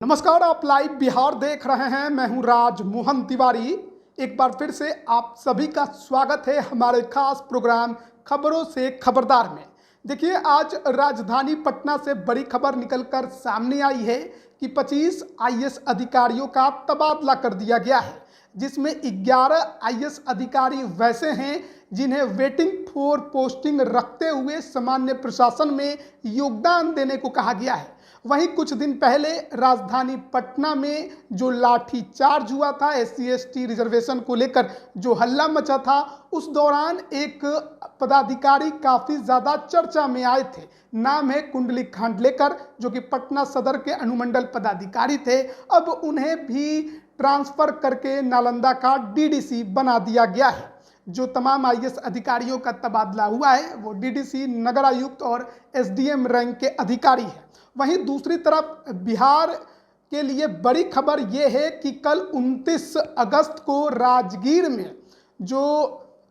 नमस्कार, आप लाइव बिहार देख रहे हैं। मैं हूं राज मोहन तिवारी। एक बार फिर से आप सभी का स्वागत है हमारे खास प्रोग्राम खबरों से खबरदार में। देखिए, आज राजधानी पटना से बड़ी खबर निकलकर सामने आई है कि 25 आईएएस अधिकारियों का तबादला कर दिया गया है, जिसमें 11 आईएएस अधिकारी वैसे हैं जिन्हें वेटिंग फॉर पोस्टिंग रखते हुए सामान्य प्रशासन में योगदान देने को कहा गया है। वहीं कुछ दिन पहले राजधानी पटना में जो लाठी चार्ज हुआ था, SC/ST रिजर्वेशन को लेकर जो हल्ला मचा था, उस दौरान एक पदाधिकारी काफ़ी ज़्यादा चर्चा में आए थे। नाम है कुंडली खांडलेकर, जो कि पटना सदर के अनुमंडल पदाधिकारी थे। अब उन्हें भी ट्रांसफ़र करके नालंदा का DDC बना दिया गया है। जो तमाम आईएएस अधिकारियों का तबादला हुआ है वो DDC, नगर आयुक्त और SDM रैंक के अधिकारी हैं। वहीं दूसरी तरफ बिहार के लिए बड़ी खबर यह है कि कल 29 अगस्त को राजगीर में जो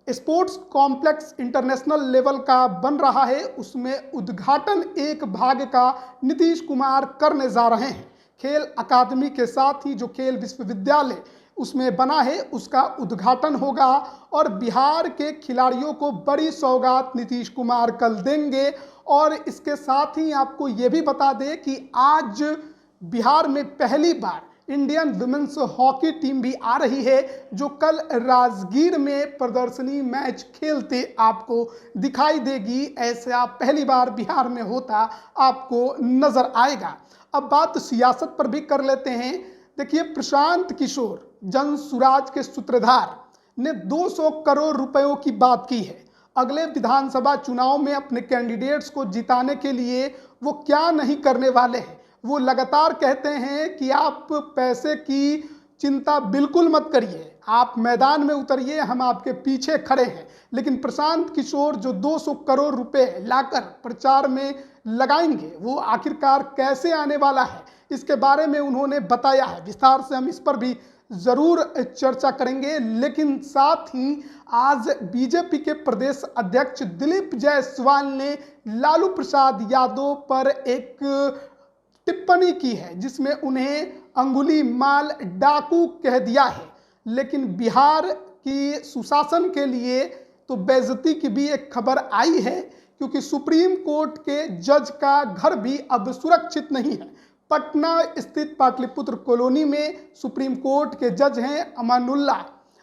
स्पोर्ट्स कॉम्प्लेक्स इंटरनेशनल लेवल का बन रहा है, उसमें उद्घाटन एक भाग का नीतीश कुमार करने जा रहे हैं। खेल अकादमी के साथ ही जो खेल विश्वविद्यालय उसमें बना है, उसका उद्घाटन होगा और बिहार के खिलाड़ियों को बड़ी सौगात नीतीश कुमार कल देंगे। और इसके साथ ही आपको ये भी बता दें कि आज बिहार में पहली बार इंडियन वुमेन्स हॉकी टीम भी आ रही है, जो कल राजगीर में प्रदर्शनी मैच खेलते आपको दिखाई देगी। ऐसा पहली बार बिहार में होता आपको नजर आएगा। अब बात सियासत पर भी कर लेते हैं। देखिए, प्रशांत किशोर जनसुराज के सूत्रधार ने 200 करोड़ रुपयों की बात की है। अगले विधानसभा चुनाव में अपने कैंडिडेट्स को जिताने के लिए वो क्या नहीं करने वाले हैं। वो लगातार कहते हैं कि आप पैसे की चिंता बिल्कुल मत करिए, आप मैदान में उतरिए, हम आपके पीछे खड़े हैं। लेकिन प्रशांत किशोर जो 200 करोड़ रुपए लाकर प्रचार में लगाएंगे, वो आखिरकार कैसे आने वाला है, इसके बारे में उन्होंने बताया है। विस्तार से हम इस पर भी जरूर चर्चा करेंगे। लेकिन साथ ही आज बीजेपी के प्रदेश अध्यक्ष दिलीप जायसवाल ने लालू प्रसाद यादव पर एक टिप्पणी की है, जिसमें उन्हें अंगुली माल डाकू कह दिया है। लेकिन बिहार की सुशासन के लिए तो बेइज्जती की भी एक खबर आई है, क्योंकि सुप्रीम कोर्ट के जज का घर भी अब सुरक्षित नहीं है। पटना स्थित पाटलिपुत्र कॉलोनी में सुप्रीम कोर्ट के जज हैं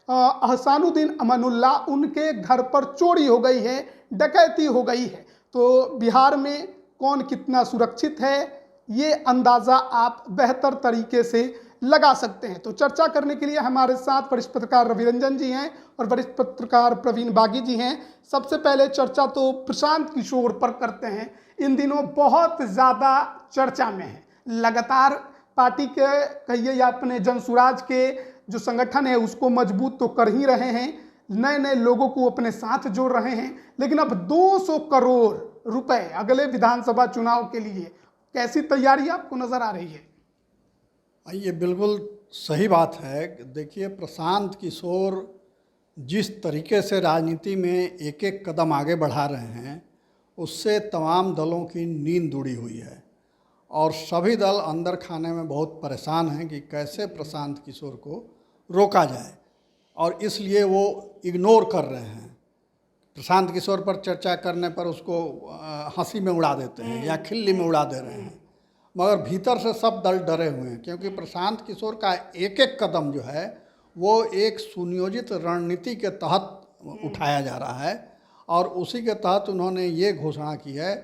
अहसानुद्दीन अमानुल्लाह, उनके घर पर चोरी हो गई है, डकैती हो गई है। तो बिहार में कौन कितना सुरक्षित है, ये अंदाज़ा आप बेहतर तरीके से लगा सकते हैं। तो चर्चा करने के लिए हमारे साथ वरिष्ठ पत्रकार रवि रंजन जी हैं और वरिष्ठ पत्रकार प्रवीण बागी जी हैं। सबसे पहले चर्चा तो प्रशांत किशोर पर करते हैं। इन दिनों बहुत ज़्यादा चर्चा में है, लगातार पार्टी के कहिए या अपने जनसुराज के जो संगठन है उसको मजबूत तो कर ही रहे हैं, नए नए लोगों को अपने साथ जोड़ रहे हैं। लेकिन अब 200 करोड़ रुपए अगले विधानसभा चुनाव के लिए कैसी तैयारी आपको नजर आ रही है? ये बिल्कुल सही बात है। देखिए, प्रशांत किशोर जिस तरीके से राजनीति में एक एक कदम आगे बढ़ा रहे हैं, उससे तमाम दलों की नींद उड़ी हुई है और सभी दल अंदर खाने में बहुत परेशान हैं कि कैसे प्रशांत किशोर को रोका जाए, और इसलिए वो इग्नोर कर रहे हैं। प्रशांत किशोर पर चर्चा करने पर उसको हंसी में उड़ा देते हैं या खिल्ली में उड़ा दे रहे हैं, मगर भीतर से सब दल डरे हुए हैं, क्योंकि प्रशांत किशोर का एक एक कदम जो है वो एक सुनियोजित रणनीति के तहत उठाया जा रहा है। और उसी के तहत उन्होंने ये घोषणा की है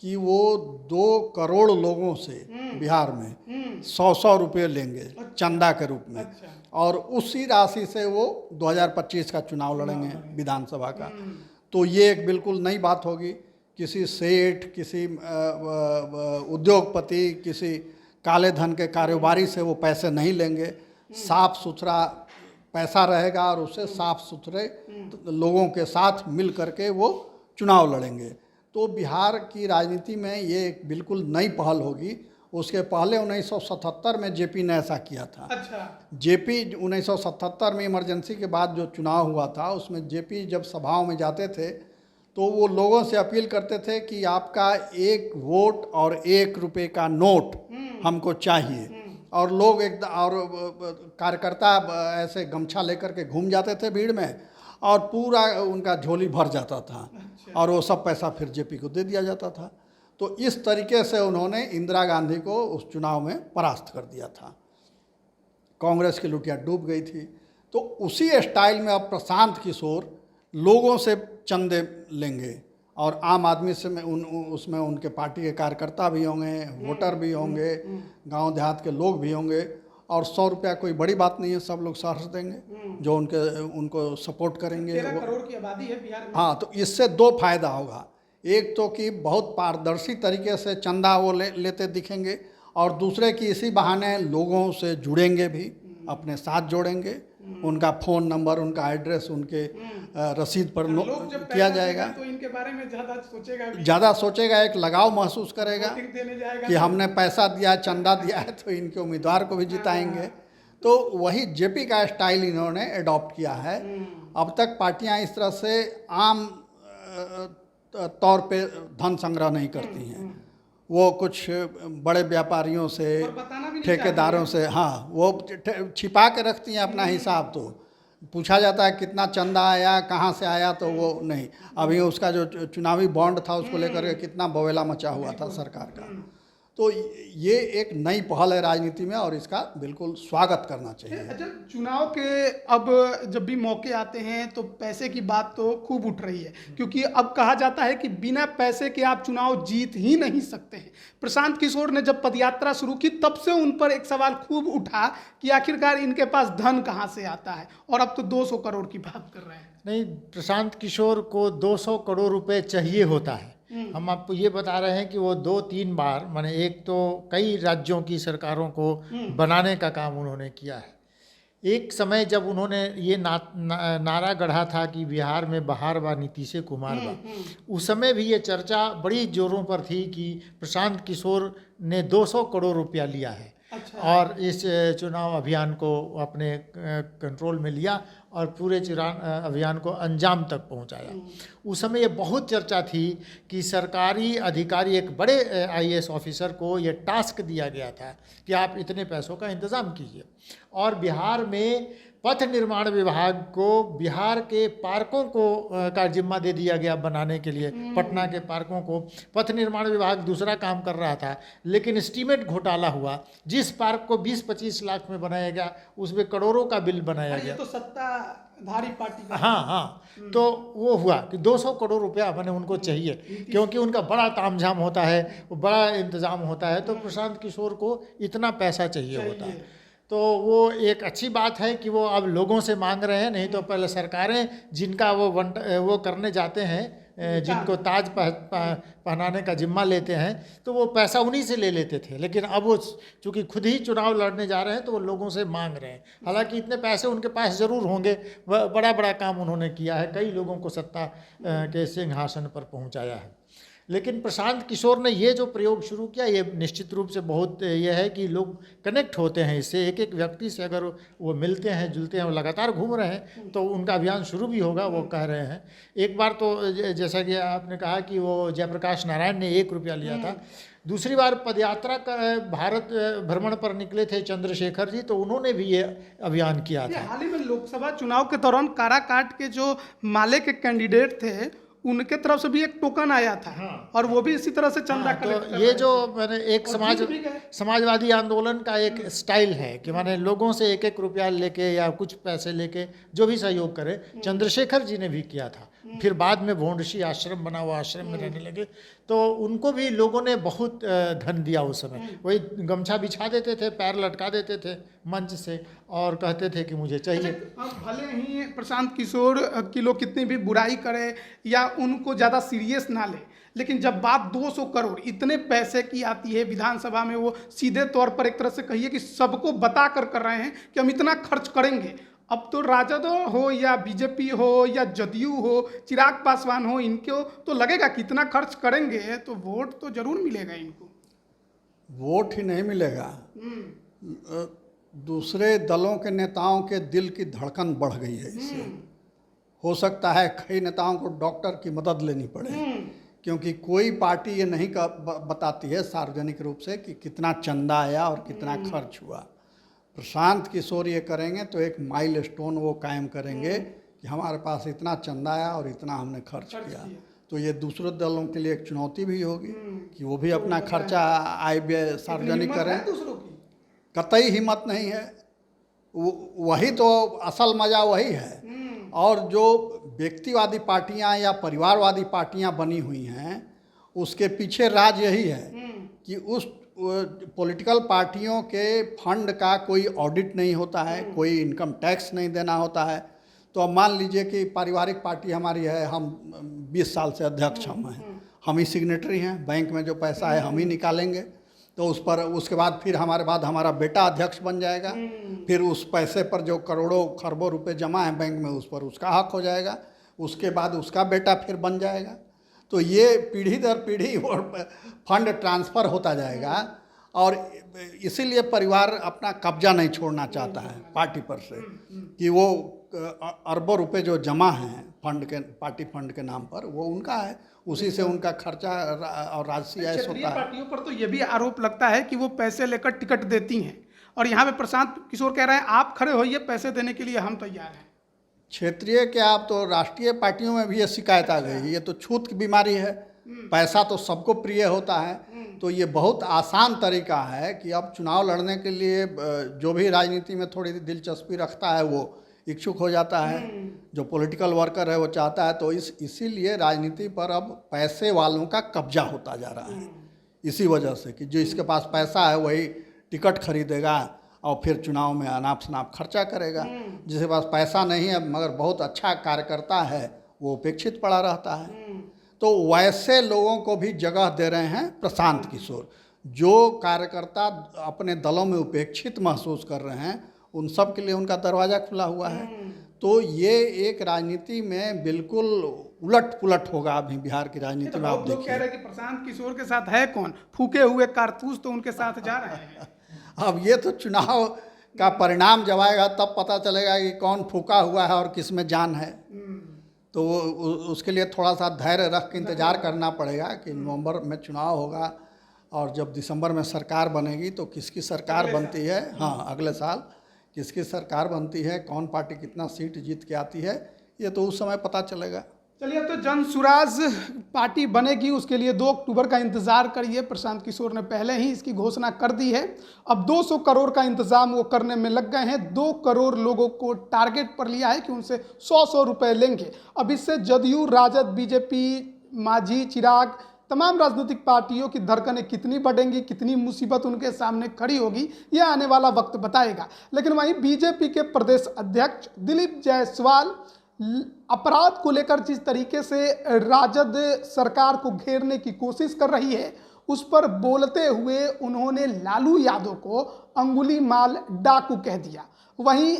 कि वो 2 करोड़ लोगों से बिहार में 100 रुपये लेंगे चंदा के रूप में, और उसी राशि से वो 2025 का चुनाव लड़ेंगे विधानसभा का। तो ये एक बिल्कुल नई बात होगी। किसी सेठ, किसी उद्योगपति, किसी काले धन के कारोबारी से वो पैसे नहीं लेंगे। साफ सुथरा पैसा रहेगा और उससे साफ सुथरे लोगों के साथ मिल करके वो चुनाव लड़ेंगे। तो बिहार की राजनीति में ये एक बिल्कुल नई पहल होगी। उसके पहले 1977 में जेपी ने ऐसा किया था। जेपी 1977 में इमरजेंसी के बाद जो चुनाव हुआ था, उसमें जेपी जब सभाओं में जाते थे तो वो लोगों से अपील करते थे कि आपका 1 वोट और 1 रुपये का नोट हमको चाहिए। और लोग एक और कार्यकर्ता ऐसे गमछा लेकर के घूम जाते थे भीड़ में और पूरा उनका झोली भर जाता था और वो सब पैसा फिर जेपी को दे दिया जाता था। तो इस तरीके से उन्होंने इंदिरा गांधी को उस चुनाव में परास्त कर दिया था। कांग्रेस की लुटिया डूब गई थी। तो उसी स्टाइल में अब प्रशांत किशोर लोगों से चंदे लेंगे और आम आदमी से उसमें उनके पार्टी के कार्यकर्ता भी होंगे, वोटर भी होंगे, गांव देहात के लोग भी होंगे और 100 रुपया कोई बड़ी बात नहीं है, सब लोग सहर्ष देंगे जो उनको सपोर्ट करेंगे। 13 करोड़ की आबादी है बिहार में। हाँ, तो इससे दो फायदा होगा। एक तो कि बहुत पारदर्शी तरीके से चंदा वो लेते दिखेंगे और दूसरे कि इसी बहाने लोगों से जुड़ेंगे भी, अपने साथ जोड़ेंगे, उनका फ़ोन नंबर, उनका एड्रेस उनके रसीद पर किया जाएगा। तो इनके बारे में ज़्यादा सोचेगा, एक लगाव महसूस करेगा कि हमने पैसा दिया, चंदा दिया है तो इनके उम्मीदवार को भी जिताएंगे। तो वही जेपी का स्टाइल इन्होंने अडॉप्ट किया है। अब तक पार्टियां इस तरह से आम तौर पे धन संग्रह नहीं करती हैं। वो कुछ बड़े व्यापारियों से, ठेकेदारों से, हाँ, वो छिपा के रखती हैं अपना हिसाब। तो पूछा जाता है कितना चंदा आया, कहाँ से आया, तो वो नहीं। अभी उसका जो चुनावी बॉन्ड था उसको लेकर के कितना बवेला मचा हुआ था सरकार का। तो ये एक नई पहल है राजनीति में और इसका बिल्कुल स्वागत करना चाहिए। अच्छा, चुनाव के अब जब भी मौके आते हैं तो पैसे की बात तो खूब उठ रही है, क्योंकि अब कहा जाता है कि बिना पैसे के आप चुनाव जीत ही नहीं सकते हैं। प्रशांत किशोर ने जब पदयात्रा शुरू की तब से उन पर एक सवाल खूब उठा कि आखिरकार इनके पास धन कहाँ से आता है, और अब तो 200 करोड़ की बात कर रहे हैं। नहीं, प्रशांत किशोर को 200 करोड़ रुपए चाहिए होता है। हम आपको ये बता रहे हैं कि वो 2-3 बार, माने एक तो कई राज्यों की सरकारों को बनाने का काम उन्होंने किया है। एक समय जब उन्होंने ये नारा गढ़ा था कि बिहार में बहार बा नीतीश कुमार बा, उस समय भी ये चर्चा बड़ी जोरों पर थी कि प्रशांत किशोर ने 200 करोड़ रुपया लिया है। अच्छा। और इस चुनाव अभियान को अपने कंट्रोल में लिया और पूरे चुनाव अभियान को अंजाम तक पहुंचाया। उस समय ये बहुत चर्चा थी कि सरकारी अधिकारी, एक बड़े आईएएस ऑफिसर को ये टास्क दिया गया था कि आप इतने पैसों का इंतज़ाम कीजिए। और बिहार में पथ निर्माण विभाग को बिहार के पार्कों को का जिम्मा दे दिया गया बनाने के लिए। पटना के पार्कों को पथ निर्माण विभाग दूसरा काम कर रहा था, लेकिन एस्टीमेट घोटाला हुआ। जिस पार्क को 20-25 लाख में बनाया गया उसमें करोड़ों का बिल बनाया गया। तो सत्ताधारी पार्टी का। हाँ, तो वो हुआ कि 200 करोड़ रुपया मैंने उनको चाहिए, क्योंकि उनका बड़ा तामझाम होता है, बड़ा इंतजाम होता है। तो प्रशांत किशोर को इतना पैसा चाहिए होता है। तो वो एक अच्छी बात है कि वो अब लोगों से मांग रहे हैं। नहीं तो पहले सरकारें जिनका वो करने जाते हैं, जिनको ताज पहनाने का जिम्मा लेते हैं, तो वो पैसा उन्हीं से ले लेते थे। लेकिन अब वो चूँकि खुद ही चुनाव लड़ने जा रहे हैं तो वो लोगों से मांग रहे हैं। हालांकि इतने पैसे उनके पास ज़रूर होंगे, बड़ा बड़ा काम उन्होंने किया है, कई लोगों को सत्ता के सिंहासन पर पहुंचाया है। लेकिन प्रशांत किशोर ने ये जो प्रयोग शुरू किया, ये निश्चित रूप से बहुत ये है कि लोग कनेक्ट होते हैं इससे। एक एक व्यक्ति से अगर वो मिलते हैं, जुलते हैं, वो लगातार घूम रहे हैं तो उनका अभियान शुरू भी होगा, वो कह रहे हैं। एक बार तो जैसा कि आपने कहा कि वो जयप्रकाश नारायण ने 1 रुपया लिया था। दूसरी बार पदयात्रा कर भारत भ्रमण पर निकले थे चंद्रशेखर जी, तो उन्होंने भी ये अभियान किया था। हाल ही में लोकसभा चुनाव के दौरान काराकाट के जो माले के कैंडिडेट थे उनके तरफ से भी एक टोकन आया था। हाँ। और वो भी इसी तरह से चंदा कलेक्ट कर रहे थे। ये जो मैंने एक समाजवादी आंदोलन का एक स्टाइल है कि माने लोगों से 1-1 रुपया लेके या कुछ पैसे लेके जो भी सहयोग करे, चंद्रशेखर जी ने भी किया था। फिर बाद में भोंडशी आश्रम बना, वो आश्रम में रहने लगे, तो उनको भी लोगों ने बहुत धन दिया उस समय। वही गमछा बिछा देते थे, पैर लटका देते थे मंच से और कहते थे कि मुझे चाहिए। भले ही प्रशांत किशोर की लोग कितनी भी बुराई करे या उनको ज़्यादा सीरियस ना ले, लेकिन जब बात 200 करोड़ इतने पैसे की आती है विधानसभा में, वो सीधे तौर पर एक तरह से कहिए कि सबको बता कर रहे हैं कि हम इतना खर्च करेंगे। अब तो राजद हो या बीजेपी हो या जदयू हो, चिराग पासवान हो, इनको तो लगेगा कितना खर्च करेंगे तो वोट तो जरूर मिलेगा इनको। वोट ही नहीं मिलेगा, दूसरे दलों के नेताओं के दिल की धड़कन बढ़ गई है इससे। हो सकता है कई नेताओं को डॉक्टर की मदद लेनी पड़े क्योंकि कोई पार्टी ये नहीं बताती है सार्वजनिक रूप से कि कितना चंदा आया और कितना खर्च हुआ। प्रशांत किशोर ये करेंगे तो एक माइलस्टोन वो कायम करेंगे कि हमारे पास इतना चंदा आया और इतना हमने खर्च किया। तो ये दूसरे दलों के लिए एक चुनौती भी होगी कि वो भी अपना खर्चा आय व्यय सार्वजनिक करें। कतई हिम्मत नहीं है, वही तो असल मज़ा वही है। और जो व्यक्तिवादी पार्टियां या परिवारवादी पार्टियां बनी हुई हैं उसके पीछे राज यही है कि उस पॉलिटिकल पार्टियों के फंड का कोई ऑडिट नहीं होता है, कोई इनकम टैक्स नहीं देना होता है। तो अब मान लीजिए कि पारिवारिक पार्टी हमारी है, हम 20 साल से अध्यक्ष हम हैं, हम ही सिग्नेटरी हैं, बैंक में जो पैसा है हम ही निकालेंगे। तो उस पर उसके बाद फिर हमारे बाद हमारा बेटा अध्यक्ष बन जाएगा, फिर उस पैसे पर जो करोड़ों खरबों रुपए जमा है बैंक में उस पर उसका हक हो जाएगा, उसके बाद उसका बेटा फिर बन जाएगा। तो ये पीढ़ी दर पीढ़ी और फंड ट्रांसफ़र होता जाएगा। और इसीलिए परिवार अपना कब्जा नहीं छोड़ना चाहता है पार्टी पर से कि वो अरबों रुपए जो जमा हैं फंड के, पार्टी फंड के नाम पर, वो उनका है, उसी से उनका खर्चा और राजसी ऐश होता है। पार्टियों पर तो ये भी आरोप लगता है कि वो पैसे लेकर टिकट देती हैं, और यहाँ पे प्रशांत किशोर कह रहे हैं आप खड़े होइए, पैसे देने के लिए हम तैयार हैं। क्षेत्रीय क्या, आप तो राष्ट्रीय पार्टियों में भी ये शिकायत आ गई। ये तो छूत की बीमारी है, पैसा तो सबको प्रिय होता है। तो ये बहुत आसान तरीका है कि अब चुनाव लड़ने के लिए जो भी राजनीति में थोड़ी दिलचस्पी रखता है वो इच्छुक हो जाता है, जो पॉलिटिकल वर्कर है वो चाहता है। तो इसीलिए राजनीति पर अब पैसे वालों का कब्जा होता जा रहा है, इसी वजह से कि जो इसके पास पैसा है वही टिकट खरीदेगा और फिर चुनाव में अनाप शनाप खर्चा करेगा। जिसके पास पैसा नहीं है मगर बहुत अच्छा कार्यकर्ता है वो उपेक्षित पड़ा रहता है। तो वैसे लोगों को भी जगह दे रहे हैं प्रशांत किशोर। जो कार्यकर्ता अपने दलों में उपेक्षित महसूस कर रहे हैं उन सब के लिए उनका दरवाज़ा खुला हुआ है। तो ये एक राजनीति में बिल्कुल उलट पुलट होगा अभी बिहार की राजनीति में। आप देखिए, कह रहे हैं कि प्रशांत किशोर के साथ है कौन, फूके हुए कारतूस तो उनके साथ जा रहे हैं। अब ये तो चुनाव का परिणाम जब आएगा तब पता चलेगा कि कौन फूका हुआ है और किस में जान है। तो उसके लिए थोड़ा सा धैर्य रख के इंतज़ार करना पड़ेगा कि नवंबर में चुनाव होगा और जब दिसंबर में सरकार बनेगी तो किसकी सरकार बनती है, हाँ अगले साल किसकी सरकार बनती है, कौन पार्टी कितना सीट जीत के आती है, ये तो उस समय पता चलेगा। चलिए, तो जन सुराज पार्टी बनेगी उसके लिए 2 अक्टूबर का इंतजार करिए। प्रशांत किशोर ने पहले ही इसकी घोषणा कर दी है। अब 200 करोड़ का इंतजाम वो करने में लग गए हैं। 2 करोड़ लोगों को टारगेट पर लिया है कि उनसे 100-100 रुपए लेंगे। अब इससे जदयू, राजद, बीजेपी, मांझी, चिराग, तमाम राजनीतिक पार्टियों की धड़कनें कितनी बढ़ेंगी, कितनी मुसीबत उनके सामने खड़ी होगी, यह आने वाला वक्त बताएगा। लेकिन वहीं बीजेपी के प्रदेश अध्यक्ष दिलीप जायसवाल अपराध को लेकर जिस तरीके से राजद सरकार को घेरने की कोशिश कर रही है उस पर बोलते हुए उन्होंने लालू यादव को अंगुली माल डाकू कह दिया। वहीं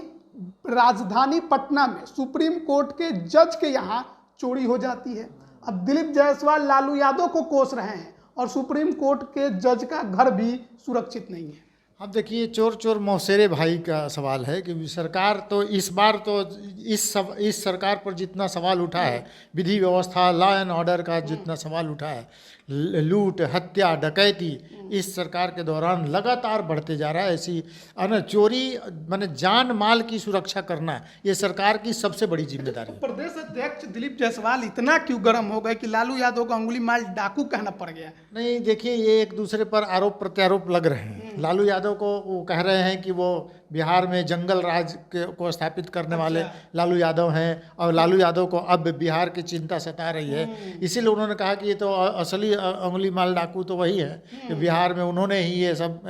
राजधानी पटना में सुप्रीम कोर्ट के जज के यहाँ चोरी हो जाती है। अब दिलीप जायसवाल लालू यादव को कोस रहे हैं और सुप्रीम कोर्ट के जज का घर भी सुरक्षित नहीं है। अब देखिए, चोर चोर मौसेरे भाई का सवाल है कि सरकार तो इस बार तो इस सरकार पर जितना सवाल उठा है, विधि व्यवस्था, लॉ एंड ऑर्डर का जितना सवाल उठा है, लूट, हत्या, डकैती इस सरकार के दौरान लगातार बढ़ते जा रहा है। ऐसी चोरी माने जान माल की सुरक्षा करना ये सरकार की सबसे बड़ी जिम्मेदारी है। प्रदेश अध्यक्ष दिलीप जायसवाल इतना क्यों गर्म हो गए कि लालू यादव को अंगुली माल डाकू कहना पड़ गया? नहीं, देखिए, ये एक दूसरे पर आरोप प्रत्यारोप लग रहे हैं। लालू यादव को वो कह रहे हैं कि वो बिहार में जंगल राज को स्थापित करने वाले लालू यादव हैं और लालू यादव को अब बिहार की चिंता सता रही है। इसीलिए उन्होंने कहा कि ये तो असली अंगुली माल डाकू तो वही है कि बिहार में उन्होंने ही ये सब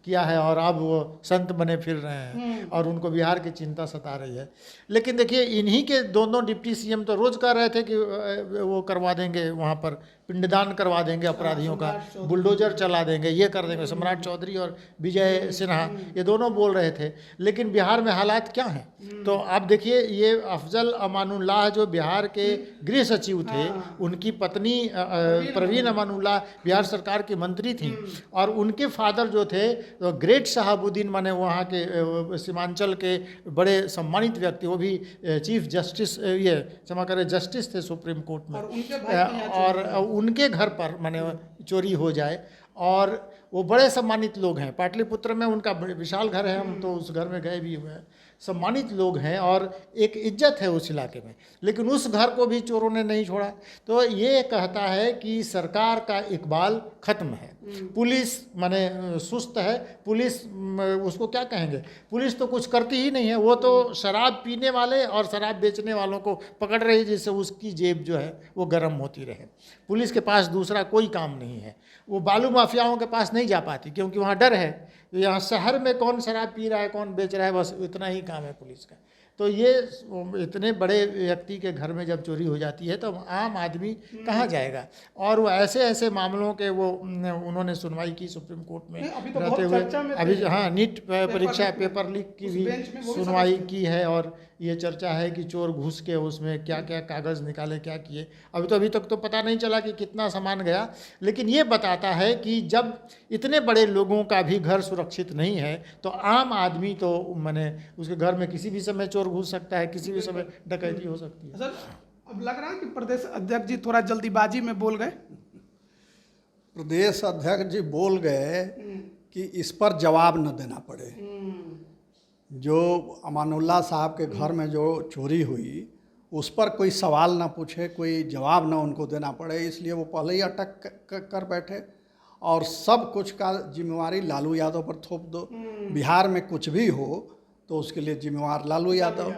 किया है और अब वो संत बने फिर रहे हैं और उनको बिहार की चिंता सता रही है। लेकिन देखिए, इन्हीं के दोनों डिप्टी सीएम तो रोज़ कह रहे थे कि वो करवा देंगे, वहाँ पर पिंडदान करवा देंगे अपराधियों का, बुलडोजर चला देंगे, ये कर देंगे। सम्राट चौधरी और विजय सिन्हा ये दोनों बोल रहे थे। लेकिन बिहार में हालात क्या हैं? तो आप देखिए, ये अफजल अमानुल्लाह जो बिहार के गृह सचिव थे, उनकी पत्नी परवीन अमानुल्लाह बिहार सरकार की मंत्री थी और उनके फादर जो थे तो ग्रेट शहाबुद्दीन माने वहाँ के सीमांचल के बड़े सम्मानित व्यक्ति, वो भी चीफ जस्टिस, ये क्षमा करें, जस्टिस थे सुप्रीम कोर्ट में। और उनके घर पर माने चोरी हो जाए। और वो बड़े सम्मानित लोग हैं, पाटलिपुत्र में उनका विशाल घर है, हम तो उस घर में गए भी हुए हैं, सम्मानित लोग हैं और एक इज्जत है उस इलाके में, लेकिन उस घर को भी चोरों ने नहीं छोड़ा। तो ये कहता है कि सरकार का इकबाल खत्म है, पुलिस माने सुस्त है, पुलिस उसको क्या कहेंगे, पुलिस तो कुछ करती ही नहीं है, वो तो शराब पीने वाले और शराब बेचने वालों को पकड़ रही है जिससे उसकी जेब जो है वो गर्म होती रहे। पुलिस के पास दूसरा कोई काम नहीं है, वो बालू माफियाओं के पास नहीं जा पाती क्योंकि वहाँ डर है। यहाँ शहर में कौन शराब पी रहा है, कौन बेच रहा है, बस इतना ही काम है पुलिस का। तो ये इतने बड़े व्यक्ति के घर में जब चोरी हो जाती है तो आम आदमी कहाँ जाएगा। और वो ऐसे ऐसे मामलों के वो उन्होंने सुनवाई की सुप्रीम कोर्ट में अभी तो रहते बहुत हुए, चर्चा में अभी थे। हाँ नीट परीक्षा पेपर लीक की उस भी बेंच में वो भी सुनवाई समझ की है। और ये चर्चा है कि चोर घुस के उसमें क्या क्या कागज़ निकाले, क्या किए। अभी तक तो पता नहीं चला कि कितना सामान गया, लेकिन ये बताता है कि जब इतने बड़े लोगों का भी घर सुरक्षित नहीं है तो आम आदमी तो माने उसके घर में किसी भी समय चोर घुस सकता है, किसी भी समय डकैती हो सकती है। सर अब लग रहा है कि प्रदेश अध्यक्ष जी थोड़ा जल्दीबाजी में बोल गए। प्रदेश अध्यक्ष जी बोल गए कि इस पर जवाब न देना पड़े। जो अमानुल्लाह साहब के घर में जो चोरी हुई उस पर कोई सवाल ना पूछे, कोई जवाब ना उनको देना पड़े, इसलिए वो पहले ही अटक कर बैठे और सब कुछ का जिम्मेवारी लालू यादव पर थोप दो। बिहार में कुछ भी हो तो उसके लिए जिम्मेवार लालू यादव।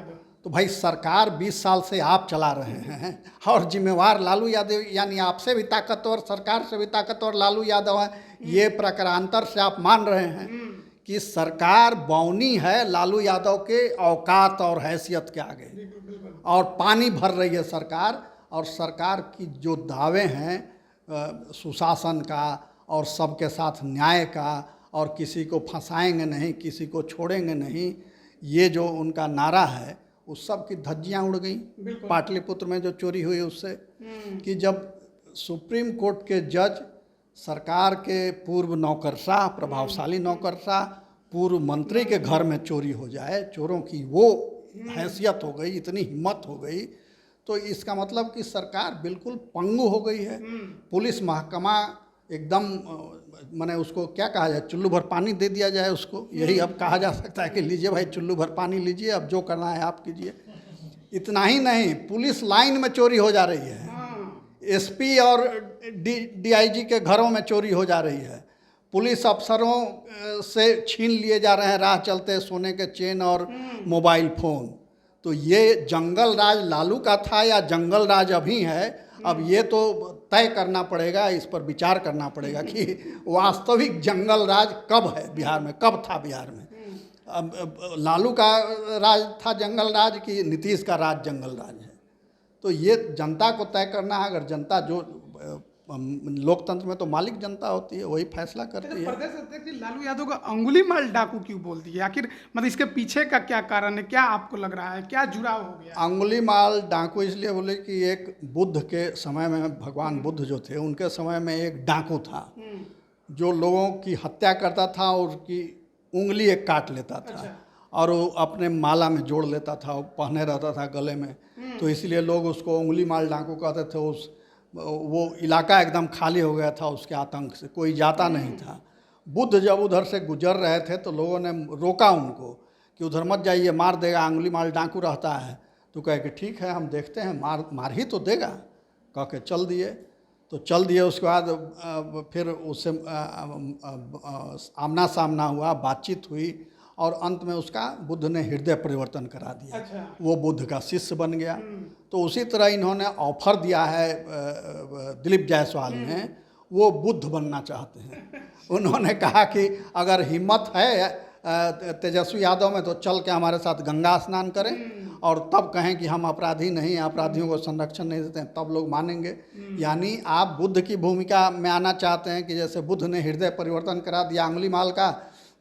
तो भाई सरकार 20 साल से आप चला रहे हैं और जिम्मेवार लालू यादव, यानी आपसे भी ताकतवर, सरकार से भी ताकतवर लालू यादव है। ये प्रकारांतर से आप मान रहे हैं कि सरकार बौनी है लालू यादव के औकात और हैसियत के आगे, और पानी भर रही है सरकार। और सरकार की जो दावे हैं सुशासन का और सबके साथ न्याय का और किसी को फंसाएंगे नहीं, किसी को छोड़ेंगे नहीं, ये जो उनका नारा है उस सब की धज्जियाँ उड़ गई पाटलिपुत्र में जो चोरी हुई उससे। कि जब सुप्रीम कोर्ट के जज सरकार के पूर्व नौकरशाह, प्रभावशाली नौकरशाह, पूर्व मंत्री के घर में चोरी हो जाए, चोरों की वो हैसियत हो गई, इतनी हिम्मत हो गई, तो इसका मतलब कि सरकार बिल्कुल पंगु हो गई है। पुलिस महकमा एकदम माने उसको क्या कहा जाए, चुल्लू भर पानी दे दिया जाए उसको, यही अब कहा जा सकता है कि लीजिए भाई चुल्लू भर पानी लीजिए, अब जो करना है आप कीजिए। इतना ही नहीं, पुलिस लाइन में चोरी हो जा रही है, एसपी और डीआईजी के घरों में चोरी हो जा रही है, पुलिस अफसरों से छीन लिए जा रहे हैं राह चलते सोने के चेन और मोबाइल फ़ोन। तो ये जंगल राज लालू का था या जंगल राज अभी है, अब ये तो तय करना पड़ेगा, इस पर विचार करना पड़ेगा कि वास्तविक जंगल राज कब है बिहार में, कब था बिहार में। अब लालू का राज था जंगल राज कि नीतीश का राज जंगल राज है, तो ये जनता को तय करना है। अगर जनता जो लोकतंत्र में तो मालिक जनता होती है, वही फैसला करती है। प्रदेश अध्यक्ष जी लालू यादव को अंगुली माल डाकू क्यों बोल दिए, आखिर मतलब इसके पीछे का क्या कारण है, क्या आपको लग रहा है, क्या जुड़ाव हो गया? अंगुली माल डाकू इसलिए बोले कि एक बुद्ध के समय में, भगवान बुद्ध जो थे उनके समय में एक डाकू था जो लोगों की हत्या करता था और उसकी उंगली एक काट लेता था और वो अपने माला में जोड़ लेता था, वो पहने रहता था गले में, तो इसलिए लोग उसको उंगली माल डाकू कहते थे। वो इलाका एकदम खाली हो गया था उसके आतंक से, कोई जाता नहीं था। बुद्ध जब उधर से गुजर रहे थे तो लोगों ने रोका उनको कि उधर मत जाइए, मार देगा, अंगुली माल डाकू रहता है। तो कहे कि ठीक है हम देखते हैं, मार ही तो देगा, कह के चल दिए। तो चल दिए, उसके बाद फिर उससे आमना सामना हुआ, बातचीत हुई और अंत में उसका बुद्ध ने हृदय परिवर्तन करा दिया। वो बुद्ध का शिष्य बन गया। तो उसी तरह इन्होंने ऑफर दिया है दिलीप जायसवाल ने, वो बुद्ध बनना चाहते हैं। उन्होंने कहा कि अगर हिम्मत है तेजस्वी यादव में तो चल के हमारे साथ गंगा स्नान करें और तब कहें कि हम अपराधी नहीं, अपराधियों को संरक्षण नहीं देते हैं, तब लोग मानेंगे। यानी आप बुद्ध की भूमिका में आना चाहते हैं कि जैसे बुद्ध ने हृदय परिवर्तन करा दिया अंगुली माल का,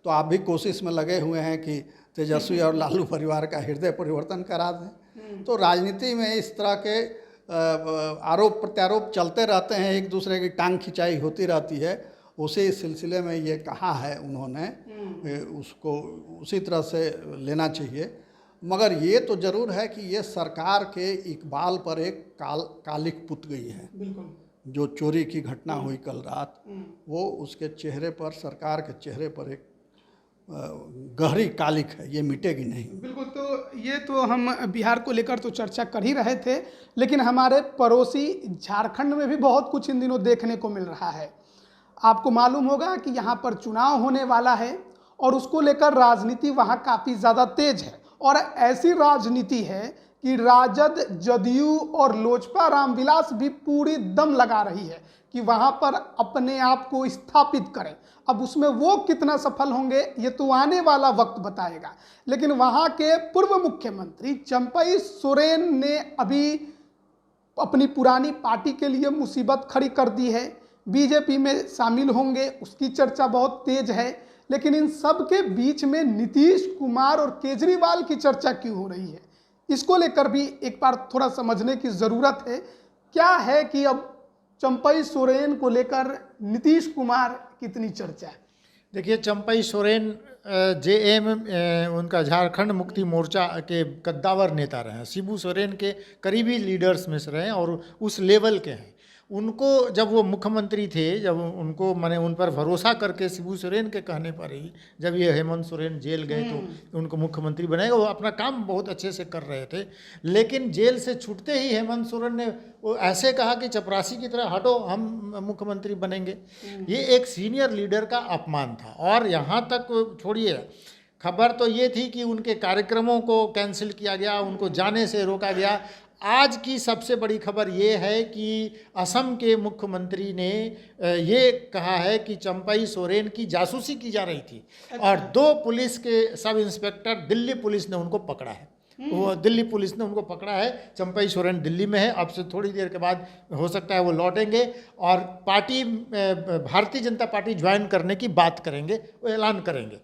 तो आप भी कोशिश में लगे हुए हैं कि तेजस्वी और लालू परिवार का हृदय परिवर्तन करा दें। तो राजनीति में इस तरह के आरोप प्रत्यारोप चलते रहते हैं, एक दूसरे की टांग खिंचाई होती रहती है। उसी सिलसिले में ये कहा है उन्होंने, उसको उसी तरह से लेना चाहिए। मगर ये तो ज़रूर है कि ये सरकार के इकबाल पर एक कालिक पुत गई है। जो चोरी की घटना हुई कल रात, वो उसके चेहरे पर, सरकार के चेहरे पर एक गहरी कालिक है, ये मिटेगी नहीं। बिल्कुल। तो ये तो हम बिहार को लेकर तो चर्चा कर ही रहे थे, लेकिन हमारे पड़ोसी झारखंड में भी बहुत कुछ इन दिनों देखने को मिल रहा है। आपको मालूम होगा कि यहाँ पर चुनाव होने वाला है और उसको लेकर राजनीति वहाँ काफ़ी ज़्यादा तेज है, और ऐसी राजनीति है कि राजद, जदयू और लोजपा रामविलास भी पूरी दम लगा रही है कि वहाँ पर अपने आप को स्थापित करें। अब उसमें वो कितना सफल होंगे ये तो आने वाला वक्त बताएगा। लेकिन वहाँ के पूर्व मुख्यमंत्री चंपई सोरेन ने अभी अपनी पुरानी पार्टी के लिए मुसीबत खड़ी कर दी है। बीजेपी में शामिल होंगे, उसकी चर्चा बहुत तेज है। लेकिन इन सब के बीच में नीतीश कुमार और केजरीवाल की चर्चा क्यों हो रही है, इसको लेकर भी एक बार थोड़ा समझने की ज़रूरत है। क्या है कि अब चंपई सोरेन को लेकर नीतीश कुमार कितनी चर्चा है? देखिए, चंपई सोरेन जेएम उनका झारखंड मुक्ति मोर्चा के कद्दावर नेता रहे हैं, शिबू सोरेन के करीबी लीडर्स में से रहे हैं और उस लेवल के हैं। उनको जब वो मुख्यमंत्री थे, जब उनको मैंने उन पर भरोसा करके शिबू सोरेन के कहने पर ही जब ये हेमंत सोरेन जेल गए तो उनको मुख्यमंत्री बनाएगा, वो अपना काम बहुत अच्छे से कर रहे थे। लेकिन जेल से छूटते ही हेमंत सोरेन ने वो ऐसे कहा कि चपरासी की तरह हटो, हम मुख्यमंत्री बनेंगे। ये एक सीनियर लीडर का अपमान था। और यहाँ तक छोड़िए, खबर तो ये थी कि उनके कार्यक्रमों को कैंसिल किया गया, उनको जाने से रोका गया। आज की सबसे बड़ी खबर ये है कि असम के मुख्यमंत्री ने ये कहा है कि चंपई सोरेन की जासूसी की जा रही थी। और 2 पुलिस के सब इंस्पेक्टर दिल्ली पुलिस ने उनको पकड़ा है। वो दिल्ली पुलिस ने उनको पकड़ा है। चंपई सोरेन दिल्ली में है। अब से थोड़ी देर के बाद हो सकता है वो लौटेंगे और party, Bharatiya Janata party join करने की बात करेंगे, वो ऐलान करेंगे।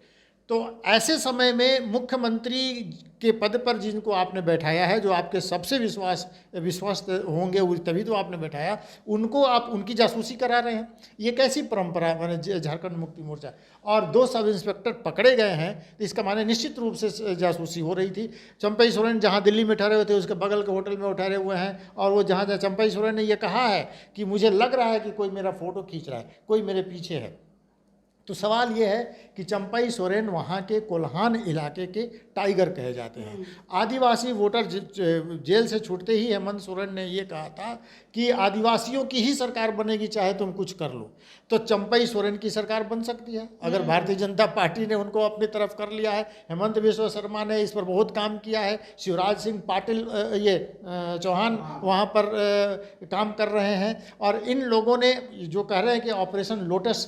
तो ऐसे समय में मुख्यमंत्री के पद पर जिनको आपने बैठाया है, जो आपके सबसे विश्वस्त होंगे, तभी तो आपने बैठाया, उनको आप उनकी जासूसी करा रहे हैं। ये कैसी परंपरा, माने झारखंड मुक्ति मोर्चा। और 2 सब इंस्पेक्टर पकड़े गए हैं, तो इसका माने निश्चित रूप से जासूसी हो रही थी। चंपई सोरेन जहाँ दिल्ली में ठहरे हुए थे, उसके बगल के होटल में वो ठहरे हुए हैं। और वो जहाँ चंपई सोरेन ने ये कहा है कि मुझे लग रहा है कि कोई मेरा फोटो खींच रहा है, कोई मेरे पीछे है। तो सवाल ये है कि चंपई सोरेन वहाँ के कोल्हान इलाके के टाइगर कहे जाते हैं। आदिवासी वोटर जेल से छूटते ही हेमंत सोरेन ने ये कहा था कि आदिवासियों की ही सरकार बनेगी, चाहे तुम कुछ कर लो। तो चंपई सोरेन की सरकार बन सकती है अगर भारतीय जनता पार्टी ने उनको अपनी तरफ कर लिया है। हेमंत बिस्वा शर्मा ने इस पर बहुत काम किया है। शिवराज सिंह पाटिल चौहान वहाँ पर काम कर रहे हैं। और इन लोगों ने जो कह रहे हैं कि ऑपरेशन लोटस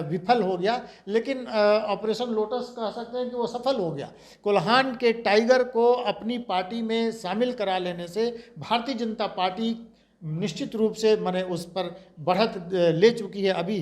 विफल हो गया, लेकिन ऑपरेशन लोटस कह सकते हैं कि वो सफल हो गया। कोल्हान के टाइगर को अपनी पार्टी में शामिल करा लेने से भारतीय जनता पार्टी निश्चित रूप से माने उस पर बढ़त ले चुकी है। अभी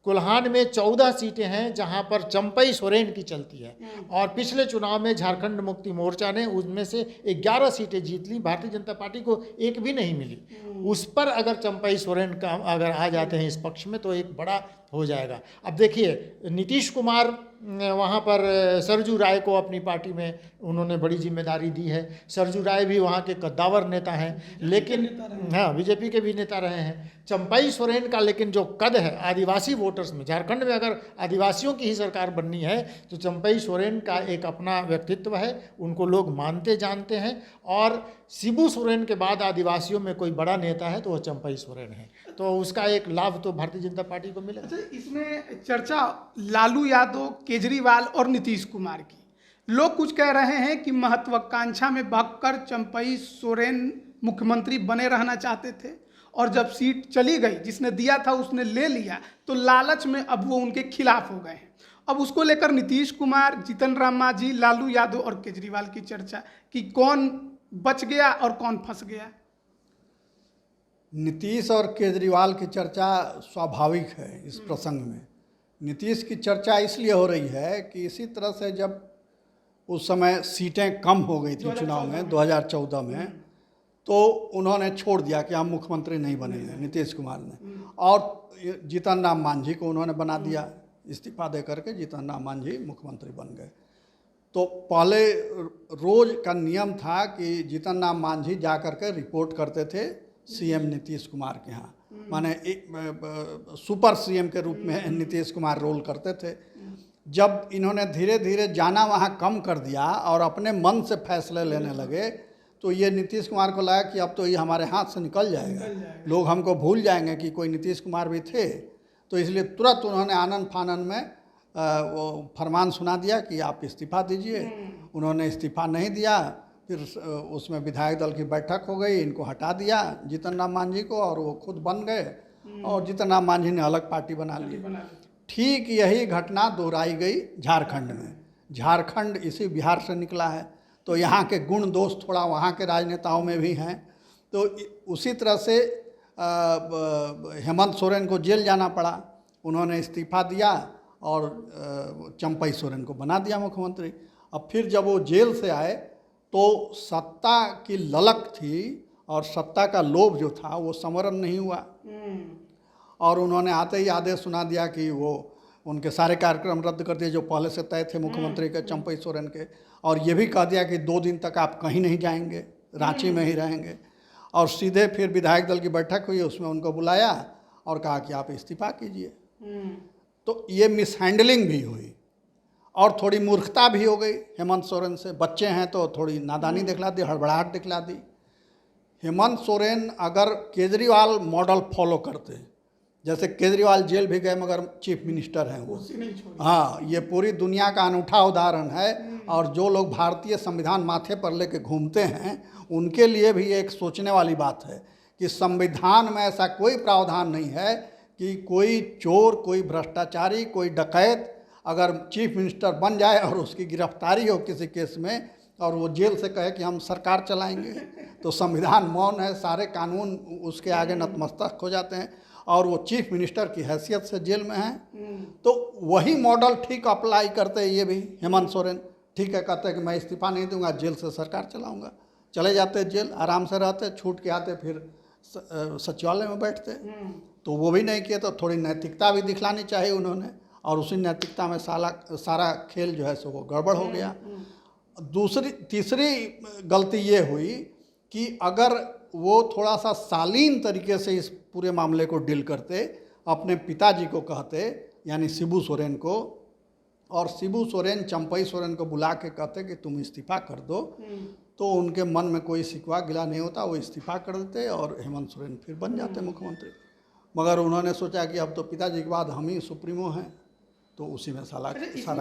कोल्हान में 14 सीटें हैं जहां पर चंपई सोरेन की चलती है। और पिछले चुनाव में झारखंड मुक्ति मोर्चा ने उनमें से 11 सीटें जीत ली, भारतीय जनता पार्टी को एक भी नहीं मिली। उस पर अगर चंपई सोरेन का अगर आ जाते हैं इस पक्ष में, तो एक बड़ा हो जाएगा। अब देखिए, नीतीश कुमार वहाँ पर सरजू राय को अपनी पार्टी में उन्होंने बड़ी जिम्मेदारी दी है। सरजू राय भी वहाँ के कद्दावर नेता हैं, लेकिन हाँ, बीजेपी के भी नेता रहे हैं। चंपई सोरेन का लेकिन जो कद है आदिवासी वोटर्स में, झारखंड में अगर आदिवासियों की ही सरकार बननी है तो चंपई सोरेन का एक अपना व्यक्तित्व है, उनको लोग मानते जानते हैं। और शिबू सोरेन के बाद आदिवासियों में कोई बड़ा नेता है तो वह चंपई सोरेन है, तो उसका एक लाभ तो भारतीय जनता पार्टी को मिलेगा। अच्छा, इसमें चर्चा लालू यादव, केजरीवाल और नीतीश कुमार की। लोग कुछ कह रहे हैं कि महत्वाकांक्षा में भागकर चंपई सोरेन मुख्यमंत्री बने रहना चाहते थे, और जब सीट चली गई, जिसने दिया था उसने ले लिया, तो लालच में अब वो उनके खिलाफ हो गए हैं। अब उसको लेकर नीतीश कुमार, जीतन राम मांझी, लालू यादव और केजरीवाल की चर्चा कि कौन बच गया और कौन फंस गया। नीतीश और केजरीवाल की चर्चा स्वाभाविक है इस प्रसंग में। नीतीश की चर्चा इसलिए हो रही है कि इसी तरह से जब उस समय सीटें कम हो गई थी चुनाव में 2014 में, तो उन्होंने छोड़ दिया कि हम मुख्यमंत्री नहीं बनेंगे, नीतीश कुमार ने। और जीतन राम मांझी को उन्होंने बना दिया, इस्तीफा दे करके जीतन राम मांझी मुख्यमंत्री बन गए। तो पहले रोज़ का नियम था कि जीतन राम मांझी जा कर के रिपोर्ट करते थे सीएम नीतीश कुमार के यहाँ, माने सुपर सीएम के रूप में नीतीश कुमार रोल करते थे। जब इन्होंने धीरे धीरे जाना वहाँ कम कर दिया और अपने मन से फैसले लेने लगे, तो ये नीतीश कुमार को लगा कि अब तो ये हमारे हाथ से निकल जाएगा, लोग हमको भूल जाएंगे कि कोई नीतीश कुमार भी थे। तो इसलिए तुरंत उन्होंने आनन फानन में वो फरमान सुना दिया कि आप इस्तीफ़ा दीजिए। उन्होंने इस्तीफ़ा नहीं दिया, फिर उसमें विधायक दल की बैठक हो गई, इनको हटा दिया जीतन राम मांझी को, और वो खुद बन गए और जीतन राम मांझी ने अलग पार्टी बना ली। ठीक यही घटना दोहराई गई झारखंड में। झारखंड इसी बिहार से निकला है, तो यहाँ के गुण दोष थोड़ा वहाँ के राजनेताओं में भी हैं। तो उसी तरह से हेमंत सोरेन को जेल जाना पड़ा, उन्होंने इस्तीफ़ा दिया और चंपई सोरेन को बना दिया मुख्यमंत्री। अब फिर जब वो जेल से आए तो सत्ता की ललक थी और सत्ता का लोभ जो था वो समरण नहीं हुआ, और उन्होंने आते ही आदेश सुना दिया कि वो उनके सारे कार्यक्रम रद्द कर दिए जो पहले से तय थे मुख्यमंत्री के, चंपई सोरेन के, और ये भी कह दिया कि 2 दिन तक आप कहीं नहीं जाएंगे, रांची में ही रहेंगे। और सीधे फिर विधायक दल की बैठक हुई, उसमें उनको बुलाया और कहा कि आप इस्तीफा कीजिए। तो ये मिसहैंडलिंग भी हुई और थोड़ी मूर्खता भी हो गई हेमंत सोरेन से। बच्चे हैं तो थोड़ी नादानी दिखला दी, हड़बड़ाहट दिखला दी। हेमंत सोरेन अगर केजरीवाल मॉडल फॉलो करते, जैसे केजरीवाल जेल भी गए मगर चीफ मिनिस्टर हैं वो, हाँ, ये पूरी दुनिया का अनूठा उदाहरण है। और जो लोग भारतीय संविधान माथे पर लेके घूमते हैं उनके लिए भी एक सोचने वाली बात है कि संविधान में ऐसा कोई प्रावधान नहीं है कि कोई चोर, कोई भ्रष्टाचारी, कोई डकैत अगर चीफ मिनिस्टर बन जाए और उसकी गिरफ्तारी हो किसी केस में और वो जेल से कहे कि हम सरकार चलाएंगे, तो संविधान मौन है, सारे कानून उसके आगे नतमस्तक हो जाते हैं और वो चीफ मिनिस्टर की हैसियत से जेल में हैं। तो वही मॉडल ठीक अप्लाई करते हैं ये भी हेमंत सोरेन। ठीक है, कहते हैं कि मैं इस्तीफा नहीं दूंगा, जेल से सरकार चलाऊंगा। चले जाते जेल, आराम से रहते, छूट के आते फिर सचिवालय में बैठते। तो वो भी नहीं किए, तो थोड़ी नैतिकता भी दिखलानी चाहिए उन्होंने, और उसी नैतिकता में सारा खेल जो है सो वो गड़बड़ हो गया। तीसरी गलती ये हुई कि अगर वो थोड़ा सा शालीन तरीके से इस पूरे मामले को डील करते, अपने पिताजी को कहते यानी शिबू सोरेन को, और शिबू सोरेन चंपई सोरेन को बुला के कहते कि तुम इस्तीफा कर दो, तो उनके मन में कोई शिकवा गिला नहीं होता, वो इस्तीफा कर देते और हेमंत सोरेन फिर बन जाते मुख्यमंत्री। मगर उन्होंने सोचा कि अब तो पिताजी के बाद हम ही सुप्रीमो हैं, तो उसी में सारा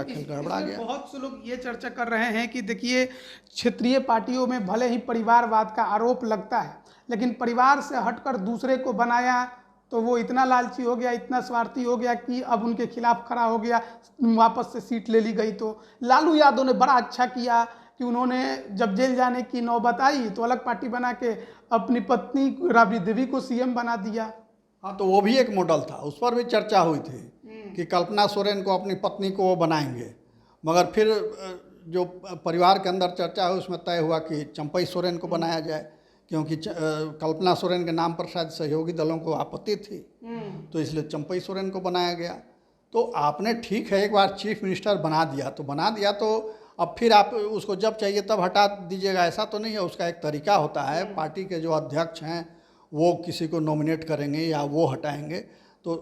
खेल गड़बड़ा गया। बहुत से लोग ये चर्चा कर रहे हैं कि देखिए, क्षेत्रीय पार्टियों में भले ही परिवारवाद का आरोप लगता है, लेकिन परिवार से हटकर दूसरे को बनाया तो वो इतना लालची हो गया, इतना स्वार्थी हो गया कि अब उनके खिलाफ खड़ा हो गया, वापस से सीट ले ली गई। तो लालू यादव ने बड़ा अच्छा किया कि उन्होंने जब जेल जाने की नौबत आई तो अलग पार्टी बना के अपनी पत्नी राबड़ी देवी को सीएम बना दिया। हाँ, तो वो भी एक मॉडल था, उस पर भी चर्चा हुई थी कि कल्पना सोरेन को अपनी पत्नी को वो बनाएंगे। मगर फिर जो परिवार के अंदर चर्चा हुई उसमें तय हुआ कि चंपई सोरेन को बनाया जाए, क्योंकि कल्पना सोरेन के नाम पर शायद सहयोगी दलों को आपत्ति थी, तो इसलिए चंपई सोरेन को बनाया गया। तो आपने ठीक है एक बार चीफ मिनिस्टर बना दिया तो अब फिर आप उसको जब चाहिए तब हटा दीजिएगा, ऐसा तो नहीं है। उसका एक तरीका होता है, पार्टी के जो अध्यक्ष हैं वो किसी को नॉमिनेट करेंगे या वो हटाएंगे। तो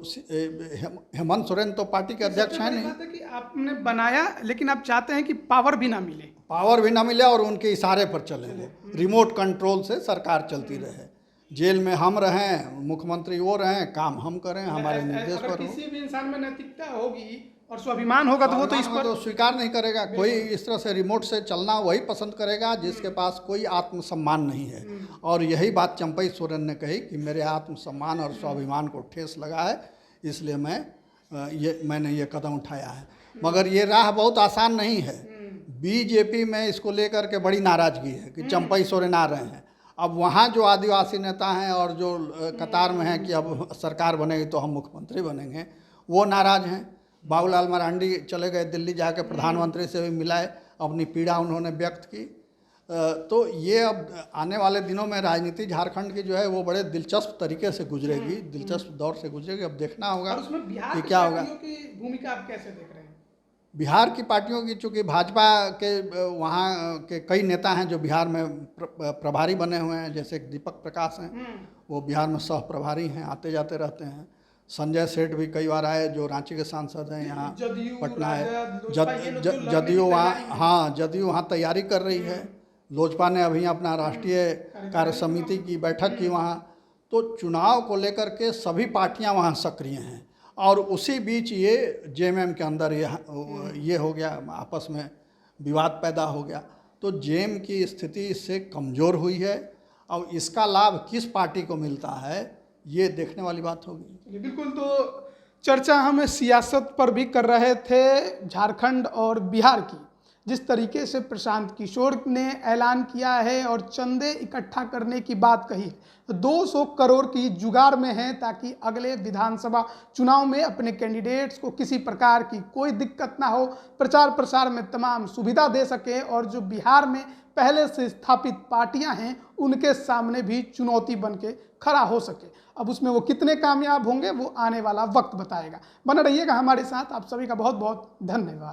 हेमंत सोरेन तो पार्टी के अध्यक्ष हैं नहीं कि आपने बनाया, लेकिन आप चाहते हैं कि पावर भी ना मिले और उनके इशारे पर चले, रिमोट कंट्रोल से सरकार चलती रहे। जेल में हम रहें, मुख्यमंत्री वो रहें, काम हम करें, हमारे निर्देश पर हो। किसी भी इंसान में नैतिकता होगी और स्वाभिमान होगा तो वो तो इस पर तो स्वीकार नहीं करेगा। कोई इस तरह से रिमोट से चलना वही पसंद करेगा जिसके पास कोई आत्मसम्मान नहीं है। और यही बात चंपई सोरेन ने कही कि मेरे आत्मसम्मान और स्वाभिमान को ठेस लगा है, इसलिए मैंने ये कदम उठाया है। मगर ये राह बहुत आसान नहीं है। बीजेपी में इसको लेकर के बड़ी नाराजगी है कि चंपई सोरेन आ रहे हैं। अब वहाँ जो आदिवासी नेता हैं और जो कतार में हैं कि अब सरकार बनेगी तो हम मुख्यमंत्री बनेंगे, वो नाराज हैं। बाबूलाल मरांडी चले गए दिल्ली, जाके प्रधानमंत्री से भी मिलाए, अपनी पीड़ा उन्होंने व्यक्त की। तो ये अब आने वाले दिनों में राजनीति झारखंड की जो है वो बड़े दिलचस्प तरीके से गुजरेगी, दिलचस्प दौर से गुजरेगी। अब देखना होगा कि क्या होगा। भूमिका आप कैसे देख रहे हैं? बिहार की पार्टियों की, चूँकि भाजपा के वहाँ के कई नेता हैं जो बिहार में प्रभारी बने हुए हैं, जैसे दीपक प्रकाश हैं, वो बिहार में सह प्रभारी हैं, आते जाते रहते हैं। संजय सेठ भी कई बार आए, जो रांची के सांसद हैं, यहाँ पटना है। जदयू वहाँ, हाँ, जदयू वहाँ तैयारी कर रही है। लोजपा ने अभी अपना राष्ट्रीय कार्य समिति की बैठक की वहाँ। तो चुनाव को लेकर के सभी पार्टियां वहाँ सक्रिय हैं, और उसी बीच ये जेएमएम के अंदर ये हो गया, आपस में विवाद पैदा हो गया। तो जेएम की स्थिति इससे कमज़ोर हुई है, और इसका लाभ किस पार्टी को मिलता है ये देखने वाली बात होगी। बिल्कुल। तो चर्चा हम सियासत पर भी कर रहे थे, झारखंड और बिहार की। जिस तरीके से प्रशांत किशोर ने ऐलान किया है और चंदे इकट्ठा करने की बात कही है, तो 200 करोड़ की जुगाड़ में है, ताकि अगले विधानसभा चुनाव में अपने कैंडिडेट्स को किसी प्रकार की कोई दिक्कत ना हो, प्रचार प्रसार में तमाम सुविधा दे सके, और जो बिहार में पहले से स्थापित पार्टियां हैं उनके सामने भी चुनौती बन के खड़ा हो सके। अब उसमें वो कितने कामयाब होंगे वो आने वाला वक्त बताएगा। बने रहिएगा हमारे साथ। आप सभी का बहुत बहुत धन्यवाद।